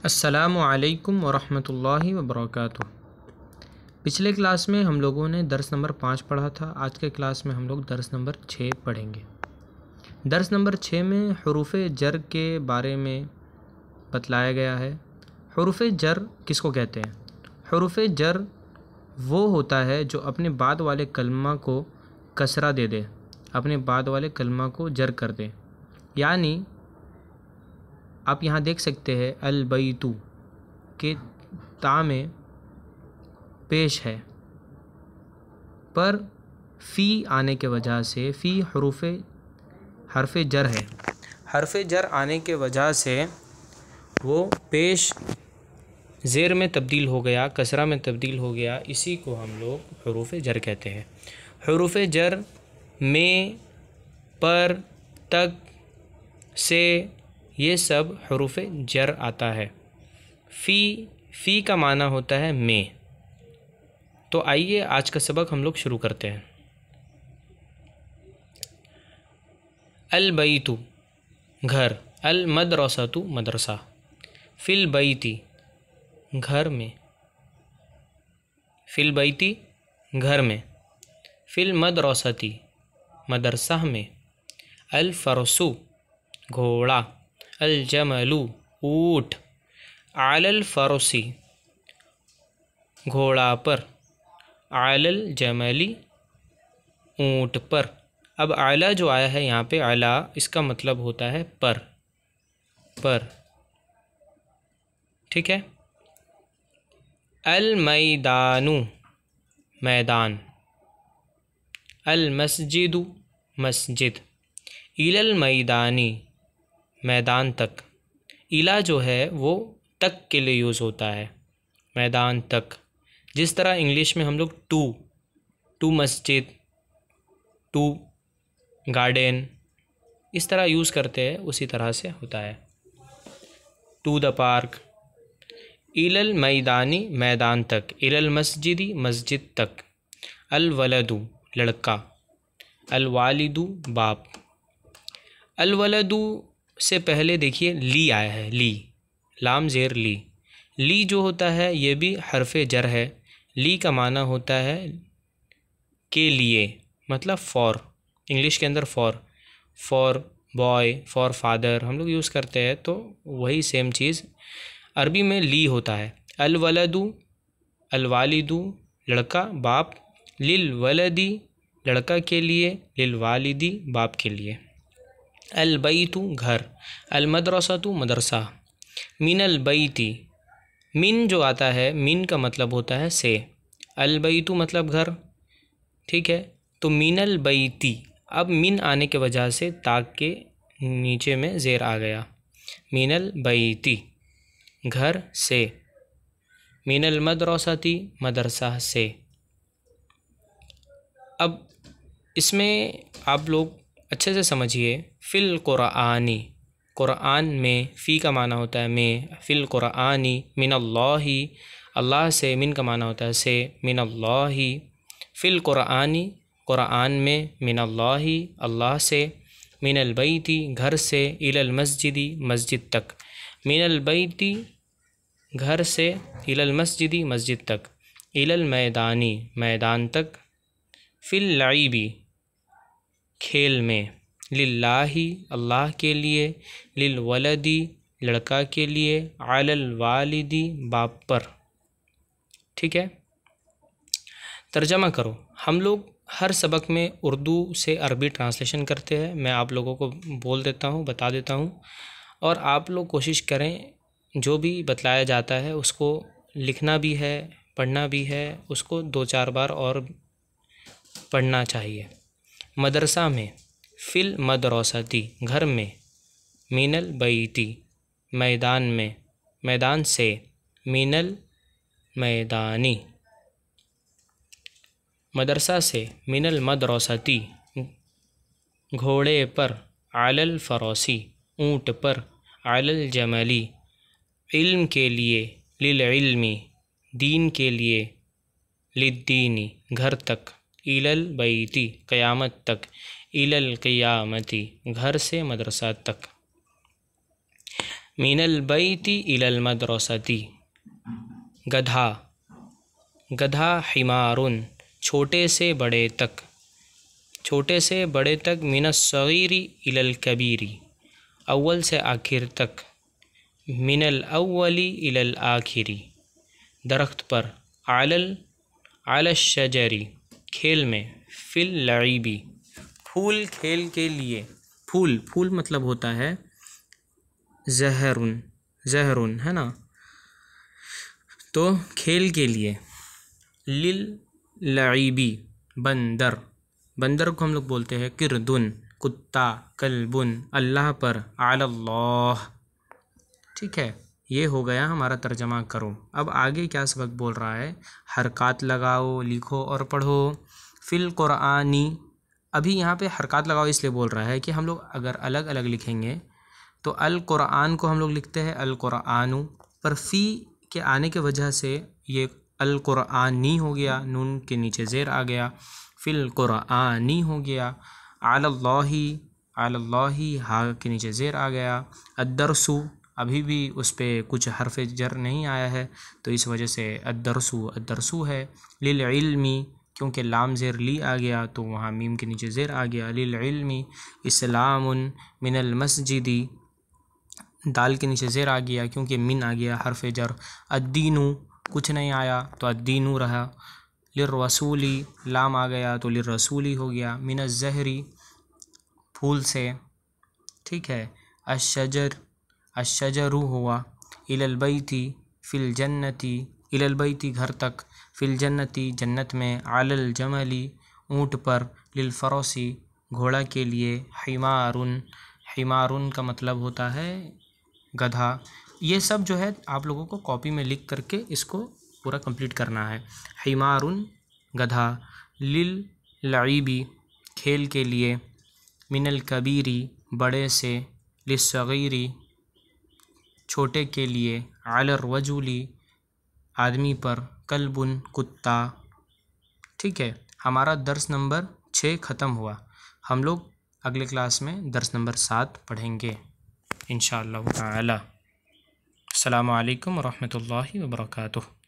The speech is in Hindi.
अस्सलामु अलैकुम वरहमतुल्लाहि वबरकातुह। पिछले क्लास में हम लोगों ने दर्स नंबर 5 पढ़ा था। आज के क्लास में हम लोग दर्स नंबर 6 पढ़ेंगे। दर्स नंबर 6 में हुरूफ़ जर के बारे में बतलाया गया है। हुरूफ़ जर किसको कहते हैं? हुरूफ़ जर वो होता है जो अपने बाद वाले कलमा को कसरा दे दे, अपने बाद वाले कलमा को जर कर दे। यानी आप यहाँ देख सकते हैं अल बैतु के ता में पेश है, पर फ़ी आने के वजह से फ़ी हरफ जर है। हरफ जर आने के वजह से वो पेश ज़ेर में तब्दील हो गया, कसरा में तब्दील हो गया। इसी को हम लोग हुरूफ़ जर कहते हैं। हुरूफ़ जर में, पर, तक, से, ये सब हुरूफ़ जर आता है। फ़ी का माना होता है में। तो आइए आज का सबक हम लोग शुरू करते हैं। अल बैतु घर, अल मदरसतु मदरसा, फिल बैती घर में, फिल बैती घर में, फिल मदरसती मदरसा में, अल फरसु घोड़ा, अल जमलु ऊँट, अलल फरसी घोड़ा पर, अलल जमली ऊँट पर। अब आला जो आया है यहाँ पे, आला इसका मतलब होता है पर। ठीक है। अल मैदानु मैदान, अल मस्जिदु मस्जिद, इलल मैदानी मैदान तक। इला जो है वो तक के लिए यूज़ होता है, मैदान तक। जिस तरह इंग्लिश में हम लोग टू मस्जिद, टू गार्डन इस तरह यूज़ करते हैं, उसी तरह से होता है टू द पार्क। इलल मैदानी मैदान तक, इलल मस्जिदी मस्जिद तक। अल वलदु लड़का, अल वालिदु बाप। अल वलदु से पहले देखिए ली आया है, ली लाम ज़ेर ली। ली जो होता है ये भी हरफ जर है। ली का माना होता है के लिए, मतलब फॉर। इंग्लिश के अंदर फॉर बॉय, फॉर फादर हम लोग यूज़ करते हैं, तो वही सेम चीज़ अरबी में ली होता है। अल वलदु अल वालिदु लड़का बाप, लिल वलदी लड़का के लिए, लिल वालिदी बाप के लिए। अल बैतु घर, अल मदरसतु मदरसा, मिनल बैती मिन जो आता है, मिन का मतलब होता है से, अल बैतु मतलब घर। ठीक है, तो मिनल बैती, अब मिन आने के वजह से ताक के नीचे में ज़ेर आ गया। मिनल बैती घर से, मिनल मदरसती मदरसा से। अब इसमें आप लोग अच्छे से समझिए। फ़िल क़ुरआनी, क़ुरआन में, फ़ी का माना होता है में। फ़िल क़ुरआनी मिनल्लाहि, अल्लाह से, मिन का माना होता है से, मिनल्लाहि। फ़िल क़ुरआनी क़ुरआन में, मिनल्लाहि अल्लाह से, मिनल बैती घर से, इलल मस्जिदी मस्जिद तक। मिनल बैती घर से, इलल मस्जिदी मस्जिद तक, इलल मैदानी मैदान तक, फ़िल लाइबी खेल में, लिल्लाही अल्लाह के लिए, लिल वलदी लड़का के लिए, अलल वालिदी बाप पर। ठीक है, तर्जमा करो। हम लोग हर सबक में उर्दू से अरबी ट्रांसलेशन करते हैं। मैं आप लोगों को बोल देता हूँ, बता देता हूँ, और आप लोग कोशिश करें जो भी बतलाया जाता है उसको लिखना भी है, पढ़ना भी है, उसको 2-4 बार और पढ़ना चाहिए। मदरसा में, फ़िल मदरसती घर में, मिनल बैती मैदान में, मैदान से, मिनल मैदानी मदरसा से, मिनल मदरसती घोड़े पर, अलल फरसी ऊँट पर, अलल जमली इल्म के लिए, लिल इल्मी दीन के लिए, लिद्दीनी घर तक, इलल बैती क़यामत तक, इलल क़ियामती घर से मदरसा तक। मिनल बैती इलल मदरसती, गधा, गधा हिमारुन, छोटे से बड़े तक, छोटे से बड़े तक, मिनस सगीरी इलल कबीरी, अव्वल से आखिर तक, मिनल अव्वली इलल आखिरी, दरख्त पर, अलल अलश शजरी, खेल में, फिल लईबी, फूल खेल के लिए, फूल, फूल मतलब होता है जहरुन, जहरुन है ना, तो खेल के लिए, लिल लईबी, बंदर, बंदर को हम लोग बोलते हैं किरदुन, कुत्ता, कल्बुन, अल्लाह पर, अल्लाह। ठीक है, ये हो गया हमारा तर्जमा करो। अब आगे क्या सबक बोल रहा है, हरकत लगाओ, लिखो और पढ़ो। फिल कुरानी, अभी यहाँ पे हरकत लगाओ इसलिए बोल रहा है कि हम लोग अगर अलग अलग लिखेंगे तो अल कुरान को हम लोग लिखते हैं अल कुरानु, पर फ़ी के आने के वजह से ये अल कुरानी हो गया, नून के नीचे ज़ेर आ गया, फिल कुरानी हो गया, अलल्लाही, अलल्लाही हा के नीचे ज़ेर आ गया, अद्दरसु, अभी भी उस पर कुछ हरफ जर नहीं आया है तो इस वजह से अद्दरसु अद्दरसु है। लिल इल्मी, क्योंकि लाम ज़ेर ली आ गया तो वहाँ मीम के नीचे ज़ेर आ गया, लिल इल्मी। इस्लामुन मिनल मस्जिदी, दाल के नीचे ज़ेर आ गया क्योंकि मिन आ गया हरफ जर। अद्दीनु, कुछ नहीं आया तो अद्दीनु रहा। लिर्रसूली, लाम आ गया तो लिर्रसूली हो गया। मिनज़ ज़हरी, फूल से, ठीक है। अशजर, अशजरु हुआ। इलल बैती, फिल जन्नती, इलल बैती घर तक, फिल जन्नती जन्नत में, अलल जमली ऊँट पर, लिल फरोसी घोड़ा के लिए, हिमारुन, हिमारुन का मतलब होता है गधा। ये सब जो है आप लोगों को कॉपी में लिख करके इसको पूरा कंप्लीट करना है। हिमारुन गधा, लिल लईबी खेल के लिए, मिनल कबीरी बड़े से, लिस्सगीरी छोटे के लिए, अलर वजूली आदमी पर, कल्बुन कुत्ता। ठीक है, हमारा दर्स नंबर 6 ख़त्म हुआ। हम लोग अगले क्लास में दर्स नंबर 7 पढ़ेंगे इंशाअल्लाह ताला। अस्सलामु अलैकुम वरहमतुल्लाहि वबरकातुहू।